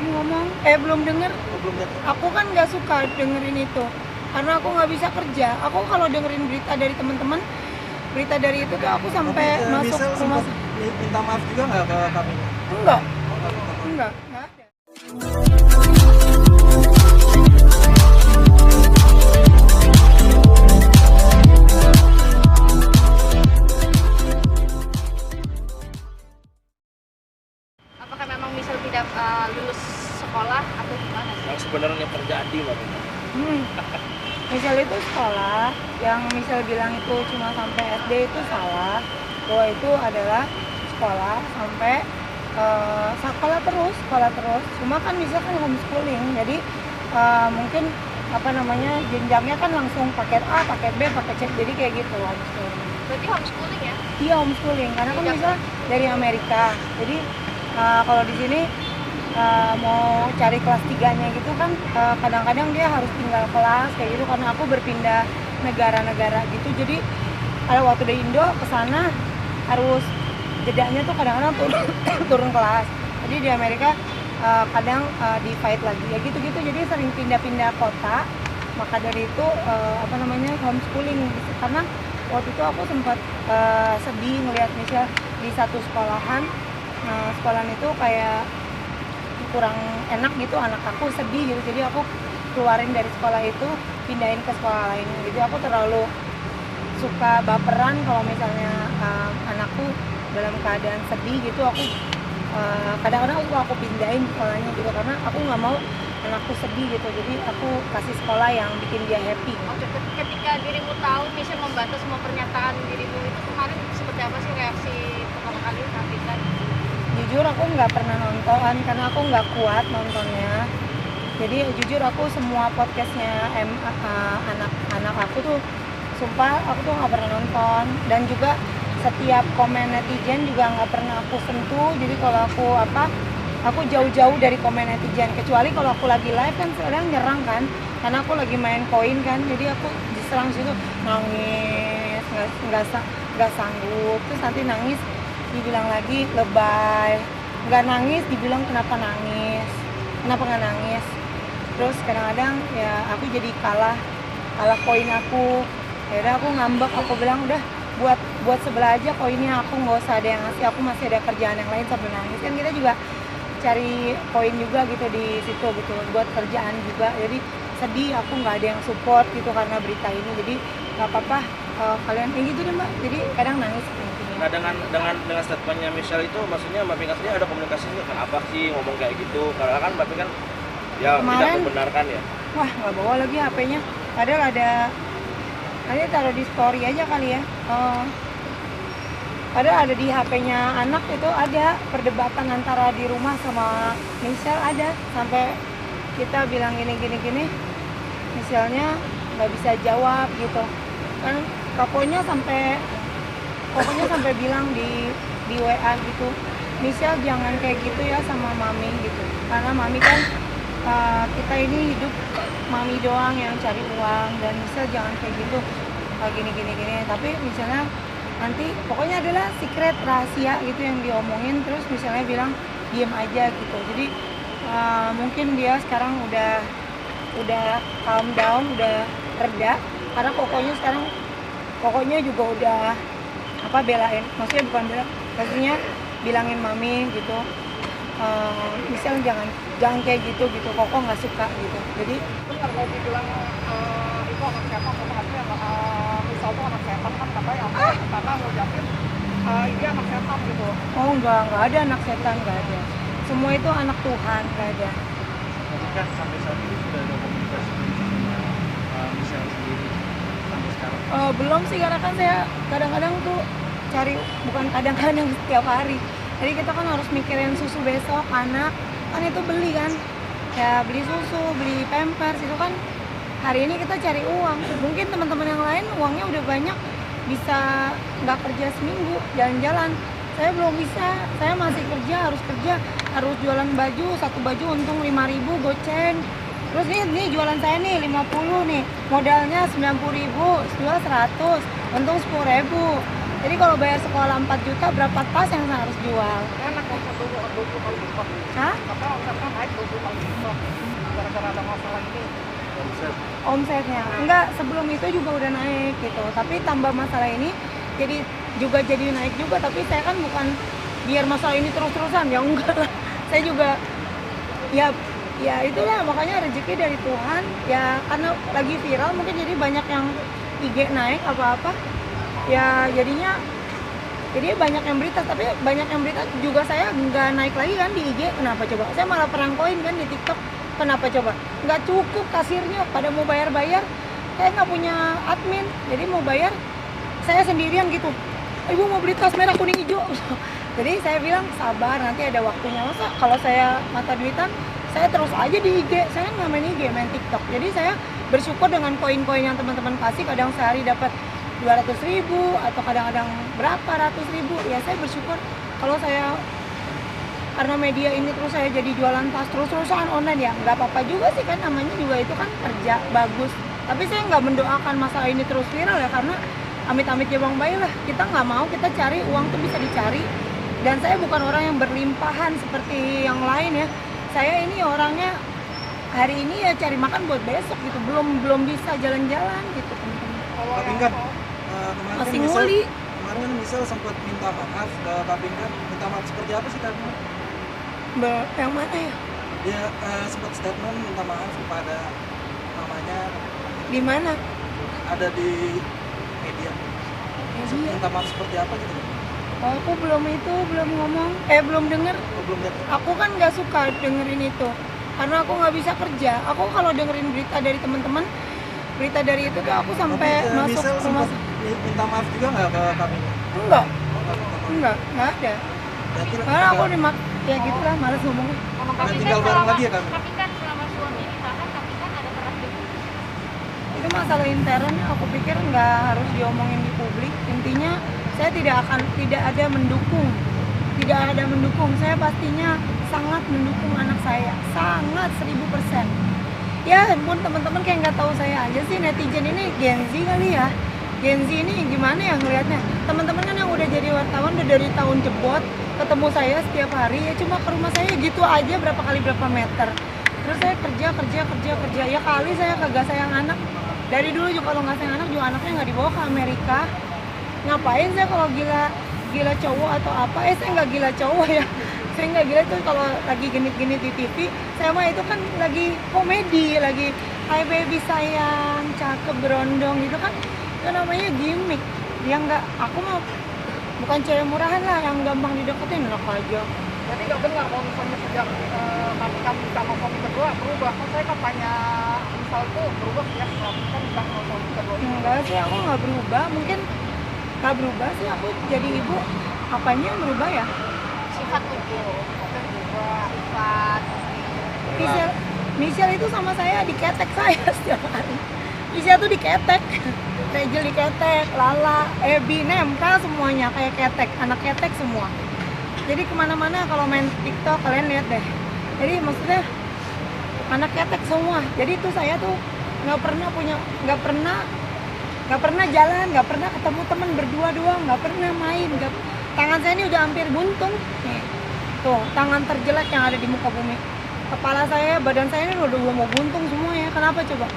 belum ngomong, belum denger. Oh, belum ya? Aku kan nggak suka dengerin itu, karena aku nggak bisa kerja. Aku kalau dengerin berita dari teman-teman, berita dari itu tuh aku sampai Tapi, masuk Michelle rumah. sempat minta maaf juga nggak ke kami? Enggak, Oh, nggak minta maaf. enggak ada. Apakah memang Michelle tidak lulus sekolah atau gimana sih? Yang sebenarnya terjadi Mbak Bina. Michelle itu sekolah, yang Michelle bilang itu cuma sampai SD itu salah. Bahwa itu adalah sekolah sampai sekolah terus. Cuma kan Michelle kan homeschooling, jadi mungkin jenjangnya kan langsung paket A, paket B, paket C, jadi kayak gitu homeschooling. Berarti homeschooling ya? Iya homeschooling, karena kan Michelle dari Amerika, jadi kalau di sini mau cari kelas 3-nya gitu kan kadang-kadang dia harus tinggal kelas kayak gitu karena aku berpindah negara-negara gitu. Jadi kalau waktu dari Indo ke sana harus jedanya tuh kadang-kadang turun kelas. Jadi di Amerika kadang di fight lagi ya gitu-gitu. Jadi sering pindah-pindah kota. Maka dari itu homeschooling gitu. Karena waktu itu aku sempat sedih ngelihat Michelle di satu sekolahan. Nah, sekolahan itu kayak kurang enak gitu, anak aku sedih gitu, jadi aku keluarin dari sekolah itu, pindahin ke sekolah lain. Jadi aku terlalu suka baperan kalau misalnya anakku dalam keadaan sedih gitu, aku kadang-kadang aku pindahin sekolahnya gitu, karena aku nggak mau anakku sedih gitu. Jadi aku kasih sekolah yang bikin dia happy. Oke, ketika dirimu tahu Michelle membantah semua pernyataan dirimu itu kemarin seperti apa sih reaksi pertama kali Nafisa? Jujur aku nggak pernah nonton karena aku nggak kuat nontonnya. Jadi jujur aku semua podcastnya anak aku tuh sumpah aku tuh nggak pernah nonton, dan juga setiap komen netizen juga nggak pernah aku sentuh. Jadi kalau aku jauh-jauh dari komen netizen, kecuali kalau aku lagi live kan kadang nyerang kan, karena aku lagi main koin kan, jadi aku diserang situ nangis nggak sanggup, terus nanti nangis dibilang lagi lebay, nggak nangis dibilang kenapa nggak nangis. Terus kadang-kadang ya aku jadi kalah koin aku. Ya udah aku ngambek, aku bilang udah buat sebelah aja koinnya, aku nggak usah ada yang ngasih, aku masih ada kerjaan yang lain sambil nangis. Kan kita juga cari koin juga gitu di situ gitu, buat kerjaan juga. Jadi sedih aku nggak ada yang support gitu karena berita ini. Jadi nggak apa-apa kalian kayak gitu deh Mbak. Jadi kadang nangis intinya. Nah dengan statementnya Michelle itu, maksudnya Mbak Pink aslinya ada komunikasinya, kenapa sih ngomong kayak gitu? Karena kan Mbak Pink kan ya Kemarin, tidak membenarkan ya. Wah nggak bawa lagi HP-nya. Padahal ada taruh di story aja kali ya. Padahal ada di HP-nya anak itu ada perdebatan antara di rumah sama Michelle, ada sampai kita bilang gini. Michelle-nya nggak bisa jawab gitu kan, pokoknya sampai bilang di WA gitu, Michelle jangan kayak gitu ya sama mami gitu, karena mami kan kita ini hidup mami doang yang cari uang, dan Michelle jangan kayak gitu gini. Tapi misalnya nanti pokoknya adalah secret rahasia gitu yang diomongin, terus misalnya bilang diem aja gitu. Jadi mungkin dia sekarang udah calm down, udah reda, karena kokonya juga udah belain, maksudnya bukan bela, maksudnya bilangin mami gitu, Michelle jangan kayak gitu, koko nggak suka gitu. Jadi Benar kalau dibilang itu anak setan, sebenarnya Michelle tuh anak setan kan katanya, karena ngucapin ini anak setan gitu. oh nggak ada anak setan, nggak ada. Semua itu anak Tuhan, nggak ada. Tapi kan sampai saat ini sudah ada komunikasi sama Michelle sendiri sampai sekarang. Belum sih, karena kan saya kadang-kadang tuh bukan kadang-kadang setiap hari. Jadi kita kan harus mikirin susu besok anak, kan itu beli kan, ya beli susu, beli pampers, itu kan hari ini kita cari uang. Mungkin teman-teman yang lain uangnya udah banyak, bisa nggak kerja seminggu jalan-jalan. Saya belum bisa, saya masih harus jualan baju, satu baju untung 5.000 goceng. Terus nih jualan saya nih 50 nih, modalnya 90.000, jual 100, untung 10.000. Jadi kalau bayar sekolah 4 juta, berapa tas yang saya harus jual? Enak kalau 20 kali lipat. Hah? Karena omsetnya naik 20 kali lipat. Gara-gara ada masalah ini. Omsetnya? Enggak, sebelum itu juga udah naik gitu. Tapi tambah masalah ini, jadi naik juga. Tapi saya kan bukan biar masalah ini terus-terusan, ya enggak lah. Saya juga, ya itulah makanya rezeki dari Tuhan. Ya karena lagi viral mungkin jadi banyak yang IG naik apa-apa. Ya jadinya banyak yang berita, tapi banyak yang berita juga saya nggak naik lagi kan di IG. Kenapa coba? Saya malah perang koin kan di TikTok. Kenapa coba? Nggak cukup kasirnya pada mau bayar, saya nggak punya admin, jadi mau bayar saya sendirian gitu. Ibu mau beli tas merah kuning hijau. Jadi saya bilang sabar, nanti ada waktunya. Masa kalau saya mata duitan, saya terus aja di IG. Saya nggak main IG, main TikTok. Jadi saya bersyukur dengan koin-koin yang teman-teman kasih. Kadang sehari dapat 200.000 atau kadang-kadang berapa ratus ribu. Ya saya bersyukur kalau saya, karena media ini terus saya jadi jualan tas terus-terusan online, ya nggak apa-apa juga sih kan, namanya juga itu kan kerja bagus. Tapi saya nggak mendoakan masalah ini terus viral ya, karena amit-amit ya bang bayi lah, kita nggak mau, kita cari uang tuh bisa dicari. Dan saya bukan orang yang berlimpahan seperti yang lain ya. Saya ini orangnya hari ini ya cari makan buat besok gitu, belum bisa jalan-jalan gitu teman-teman. Kak Pinkan, kemarin Masih kan nguli. Kemarin kan misal sempat minta maaf ke Kak Pinkan. Minta maaf seperti apa sih Kak Pinkan? Yang mana ya? Dia sempat statement minta maaf kepada namanya, Di mana? ada di media. Media. Minta maaf seperti apa gitu? Oh, aku belum ngomong, belum denger. Oh, belum lihat. Aku kan nggak suka dengerin itu, karena aku nggak bisa kerja. Aku kalau dengerin berita dari teman-teman, berita dari itu tuh aku sampai Tapi, masuk misal rumah. sempat minta maaf juga nggak ke Kak Pinkan? Enggak, Oh, nggak. nggak ada. Berarti Karena aku ya gitulah, malas ngomongnya. Kalau Udah tinggal bareng lagi ya, Kak? Tapi kan selama suami ditahan, tapi kan ada peran juga. Itu masalah intern, aku pikir nggak harus diomongin di publik. Intinya saya tidak ada mendukung. Saya pastinya sangat mendukung anak saya, sangat 1000%. Ya ampun, teman-teman kayak nggak tahu saya aja sih, netizen ini Gen Z kali ya. Gen Z ini gimana ya ngelihatnya? Teman-teman kan yang udah jadi wartawan udah dari tahun jebot, ketemu saya setiap hari ya cuma ke rumah saya gitu aja berapa meter. Terus saya kerja, ya kali saya kagak sayang anak. Dari dulu juga kalau nggak sayang anak juga anaknya nggak dibawa ke Amerika. Ngapain saya kalau gila cowok atau apa? Saya nggak gila cowok ya. Saya nggak gila itu kalau lagi genit-genit di TV. Saya mah itu kan lagi komedi, lagi hai baby sayang, cakep berondong gitu kan. Itu namanya gimmick. Dia nggak, aku mah bukan cewek murahan lah yang gampang dideketin, enak aja. Jadi nggak benar kalau misalnya sejak kami sama suami kedua berubah. Kan saya katanya misal tuh berubah ya, kan bilang sama suami kedua ini. Enggak sih, aku nggak berubah. Mungkin nggak berubah sih, aku jadi ibu. Apanya yang berubah ya? Sifat tujuh, Maksudnya berubah. sifat. Michelle itu sama saya diketek saya setiap hari. Michelle tuh diketek, Rachel diketek, Lala, Ebi, Nemka semuanya kayak ketek, anak ketek semua. Jadi kemana-mana kalau main TikTok kalian lihat deh. Jadi maksudnya anak ketek semua. Jadi itu saya tuh nggak pernah jalan, nggak pernah ketemu temen berdua doang, nggak pernah main. Tangan saya ini udah hampir buntung. Nih, tuh tangan terjelek yang ada di muka bumi. Kepala saya, badan saya ini udah mau buntung semua ya. Kenapa coba?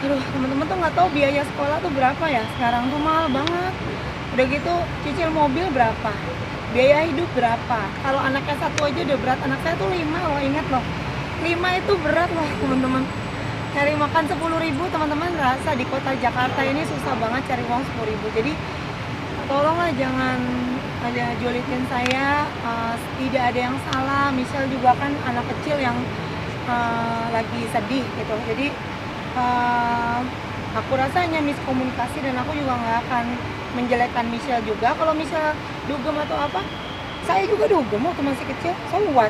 Aduh, teman-teman tuh nggak tahu biaya sekolah tuh berapa ya. Sekarang tuh mahal banget. Udah gitu cicil mobil berapa? Biaya hidup berapa? Kalau anaknya satu aja udah berat. Anak saya tuh 5 loh, ingat loh. 5 itu berat loh teman-teman. Cari makan 10.000 teman-teman, rasa di kota Jakarta ini susah banget cari uang 10.000. Jadi tolonglah jangan ada julitin saya, tidak ada yang salah. Michelle juga kan anak kecil yang lagi sedih gitu. Jadi aku rasa hanya miskomunikasi dan aku juga nggak akan menjelekkan Michelle juga. Kalau Michelle dugem atau apa, saya juga dugem waktu masih kecil, so what?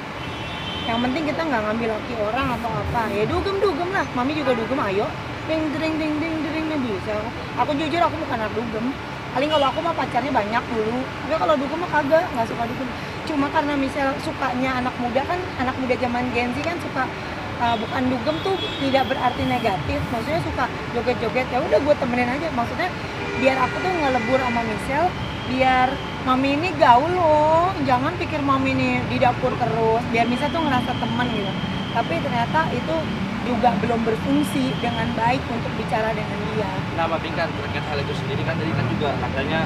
Yang penting kita nggak ngambil laki orang atau apa. Ya dugem lah, mami juga dugem, ayo. Ding bisa. Aku jujur aku bukan anak dugem. Paling kalau aku mah pacarnya banyak dulu. Tapi kalau dugem mah kagak, nggak suka dugem. Cuma karena Michelle sukanya anak muda kan, anak muda zaman Gen Z kan suka bukan dugem tuh tidak berarti negatif. Maksudnya suka joget-joget, ya udah gue temenin aja. Maksudnya biar aku tuh ngelebur sama Michelle, biar mami ini gaul loh, jangan pikir mami ini di dapur terus, biar Michelle tuh ngerasa teman gitu. Tapi ternyata itu juga belum berfungsi dengan baik untuk bicara dengan dia. Nah, Mbak Pinkan terkait hal itu sendiri kan tadi kan juga katanya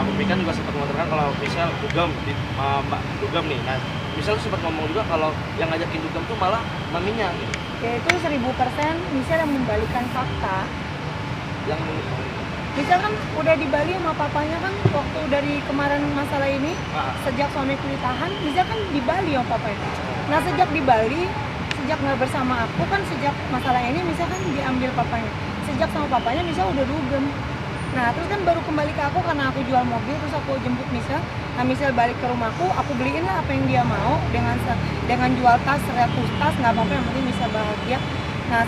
Mbak Pinkan juga sempat mengatakan kalau misal dugem Mbak dugem nih. Nah, misal sempat ngomong juga kalau yang ngajakin dugem tuh malah maminya gitu. Ya itu 1000% Michelle yang membalikan fakta. Yang Michelle kan udah di Bali sama papanya kan waktu dari kemarin masalah ini, sejak suamiku ditahan, Michelle kan di Bali sama papanya. Nah sejak di Bali, sejak nggak bersama aku kan sejak masalah ini Michelle kan diambil papanya. Sejak sama papanya Michelle udah dugem. Nah terus kan baru kembali ke aku karena aku jual mobil, terus aku jemput Michelle. Nah Michelle balik ke rumahku, aku beliin lah apa yang dia mau dengan jual tas, 100 tas, nggak apa-apa, yang penting Michelle bahagia. Nah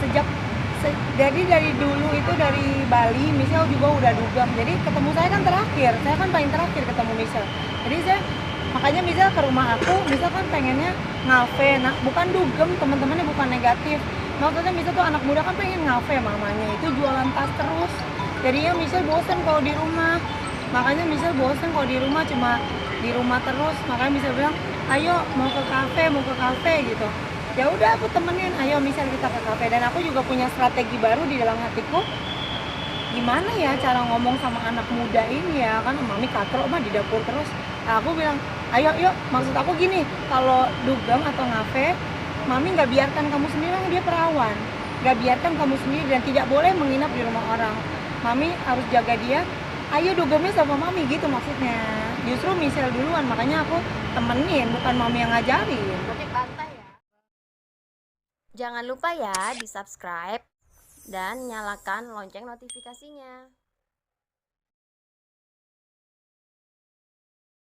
jadi dari dulu itu dari Bali Michelle juga udah dugem. Jadi ketemu saya kan terakhir, saya kan paling terakhir ketemu Michelle. Jadi makanya Michelle ke rumah aku, Michelle kan pengennya ngafe. Nah bukan dugem, teman-temannya bukan negatif. Maksudnya Michelle tuh anak muda kan pengen ngafe, mamanya itu jualan tas terus. Jadinya Michelle bosen kalau di rumah. Makanya Michelle bosen kalau di rumah, cuma di rumah terus. Makanya Michelle bilang, ayo mau ke kafe gitu. Ya udah aku temenin, ayo Michelle kita ke kafe. Dan aku juga punya strategi baru di dalam hatiku. Gimana ya cara ngomong sama anak muda ini ya, kan mami katrok mah di dapur terus. Nah, aku bilang, ayo yuk, maksud aku gini, kalau dugem atau ngafe, mami nggak biarkan kamu sendiri, dia perawan. Nggak biarkan kamu sendiri dan tidak boleh menginap di rumah orang. Mami harus jaga dia, ayo dugemnya sama mami gitu maksudnya. Justru Michelle duluan, makanya aku temenin, bukan mami yang ngajarin. Berarti bantai ya. Jangan lupa ya di subscribe dan nyalakan lonceng notifikasinya.